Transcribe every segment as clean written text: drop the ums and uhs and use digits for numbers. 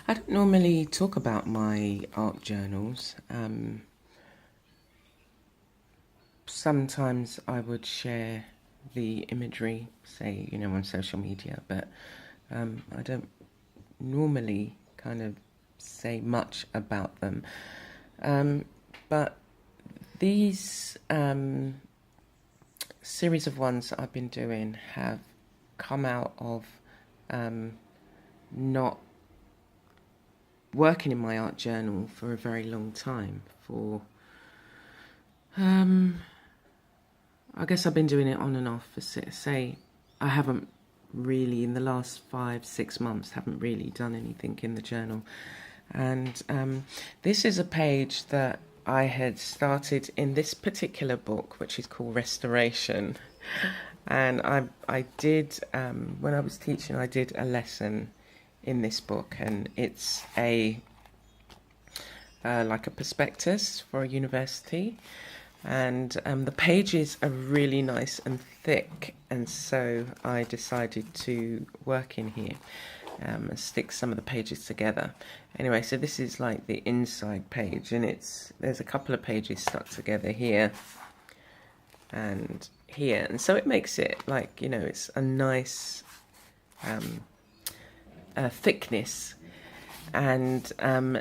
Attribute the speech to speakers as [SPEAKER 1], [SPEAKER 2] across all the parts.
[SPEAKER 1] I don't normally talk about my art journals. Sometimes I would share the imagery, say, on social media, but I don't normally kind of say much about them. But these series of ones that I've been doing have come out of not working in my art journal for a very long time. I guess I've been doing it on and off for, say, I haven't really, in the last 5-6 months, haven't really done anything in the journal. And this is a page that I had started in this particular book, which is called Restoration. And I did, when I was teaching, I did a lesson in this book, and it's like a prospectus for a university. And the pages are really nice and thick, and so I decided to work in here and stick some of the pages together. Anyway, so this is like the inside page, and there's a couple of pages stuck together here and here, and so it makes it like, it's a nice thickness. And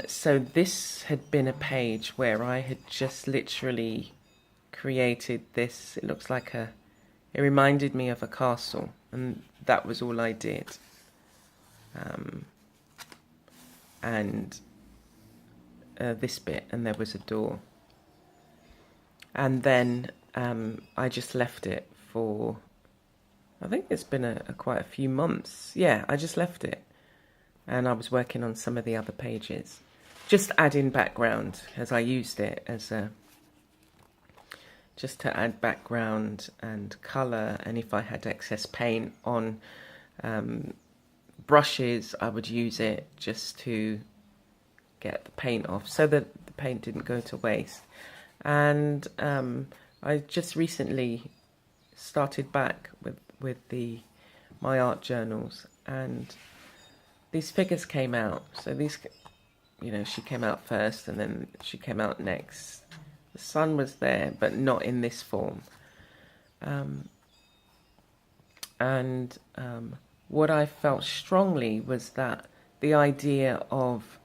[SPEAKER 1] so this had been a page where I had just literally created this. It looks like it reminded me of a castle, and that was all I did. And this bit, and there was a door. And then I just left it for, I think it's been quite a few months. Yeah, I just left it. And I was working on some of the other pages, just adding background, as I used it as just to add background and colour. And if I had excess paint on brushes, I would use it just to get the paint off, so that the paint didn't go to waste. And I just recently started back with my art journals, and these figures came out. So these, she came out first, and then she came out next. The sun was there, but not in this form. And what I felt strongly was that the idea of,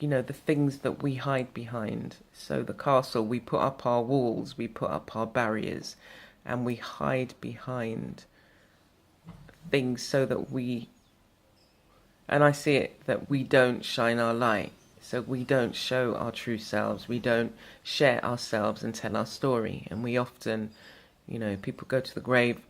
[SPEAKER 1] the things that we hide behind. So the castle, we put up our walls, we put up our barriers, and we hide behind things so that and I see it, that we don't shine our light. So we don't show our true selves. We don't share ourselves and tell our story. And we often, people go to the grave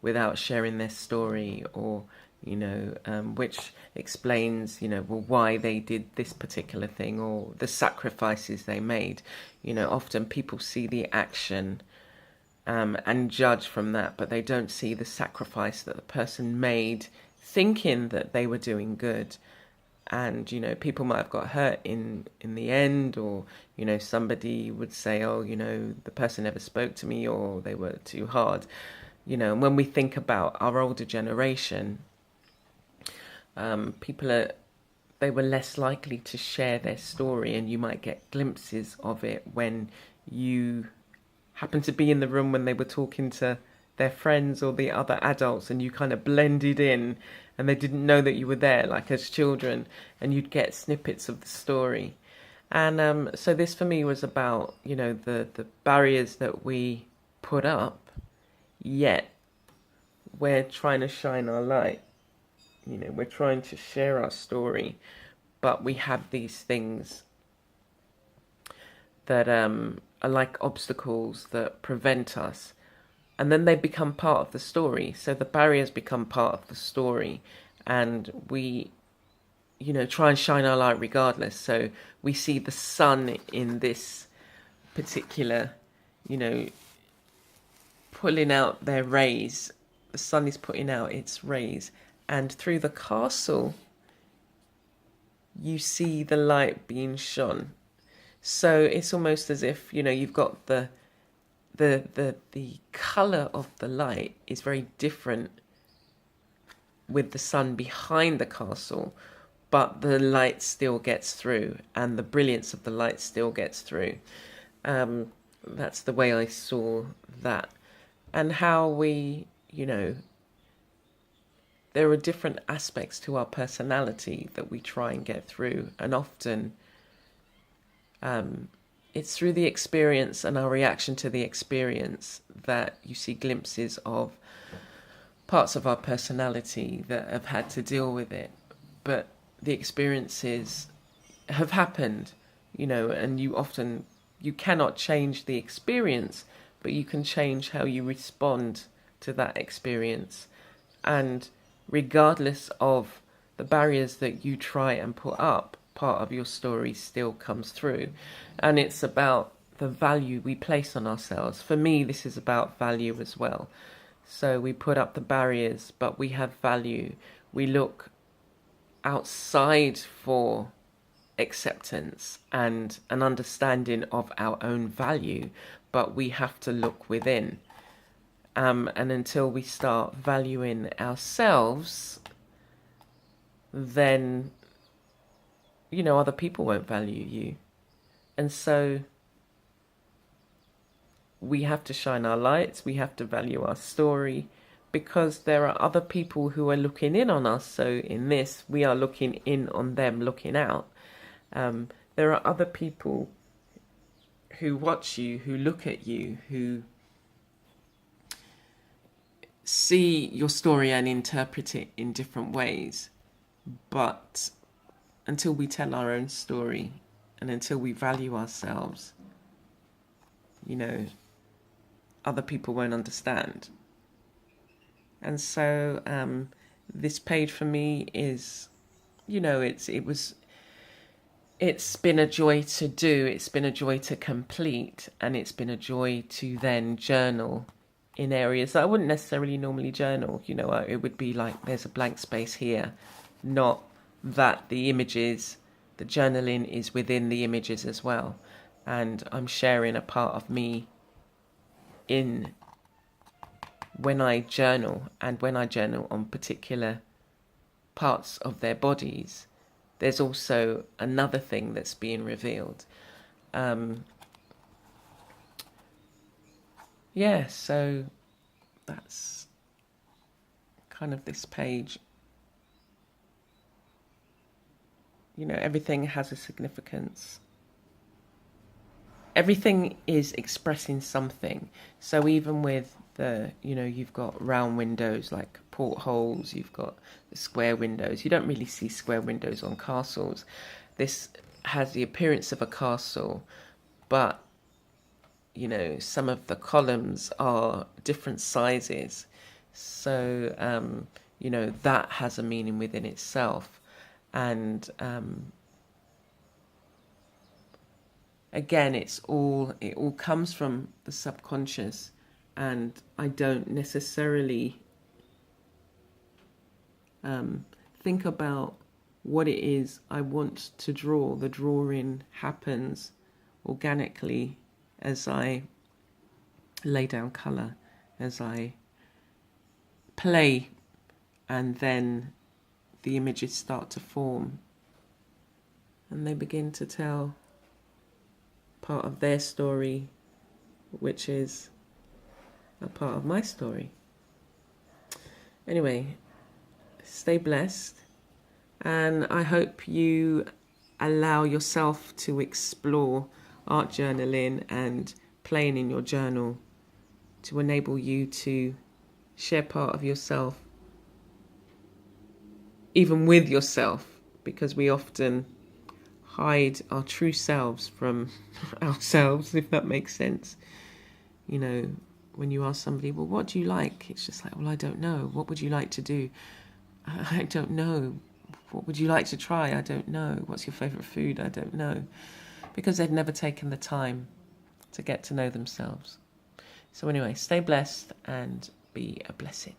[SPEAKER 1] without sharing their story, or, which explains, why they did this particular thing, or the sacrifices they made. Often people see the action and judge from that, but they don't see the sacrifice that the person made, thinking that they were doing good. And people might have got hurt in the end, or somebody would say, oh, the person never spoke to me, or they were too hard. And when we think about our older generation, they were less likely to share their story, and you might get glimpses of it when you happen to be in the room when they were talking to their friends or the other adults, and you kind of blended in, and they didn't know that you were there, like as children, and you'd get snippets of the story. And so this for me was about, the barriers that we put up, yet we're trying to shine our light. We're trying to share our story, but we have these things that are like obstacles that prevent us. And then they become part of the story. So the barriers become part of the story. And we, try and shine our light regardless. So we see the sun in this particular, pulling out their rays. The sun is putting out its rays. And through the castle, you see the light being shone. So it's almost as if, you've got the colour of the light is very different with the sun behind the castle, but the light still gets through, and the brilliance of the light still gets through. That's the way I saw that. And how we, there are different aspects to our personality that we try and get through. And often it's through the experience and our reaction to the experience that you see glimpses of parts of our personality that have had to deal with it. But the experiences have happened, and you cannot change the experience, but you can change how you respond to that experience. And regardless of the barriers that you try and put up, part of your story still comes through. And it's about the value we place on ourselves. For me, this is about value as well. So we put up the barriers, but we have value. We look outside for acceptance and an understanding of our own value, but we have to look within. And until we start valuing ourselves, then, other people won't value you. And so we have to shine our lights, we have to value our story, because there are other people who are looking in on us. So in this, we are looking in on them, looking out. There are other people who watch you, who look at you, who see your story and interpret it in different ways. But until we tell our own story and until we value ourselves, other people won't understand. And so this page for me is, it's been a joy to do, it's been a joy to complete, and it's been a joy to then journal in areas that I wouldn't necessarily normally journal. It would be like there's a blank space here, not that the images, the journaling is within the images as well. And I'm sharing a part of me in when I journal, and when I journal on particular parts of their bodies, there's also another thing that's being revealed. So that's kind of this page. Everything has a significance. Everything is expressing something. So even with you've got round windows like portholes, you've got the square windows. You don't really see square windows on castles. This has the appearance of a castle, but some of the columns are different sizes. So that has a meaning within itself. And again, it all comes from the subconscious. And I don't necessarily think about what it is I want to draw. The drawing happens organically as I lay down colour, as I play, and then the images start to form. And they begin to tell part of their story, which is a part of my story. Anyway, stay blessed, and I hope you allow yourself to explore art journaling and playing in your journal to enable you to share part of yourself, even with yourself, because we often hide our true selves from ourselves, if that makes sense. When you ask somebody, well, what do you like? It's just like, well, I don't know. What would you like to do? I don't know. What would you like to try? I don't know. What's your favourite food? I don't know. Because they've never taken the time to get to know themselves. So anyway, stay blessed and be a blessing.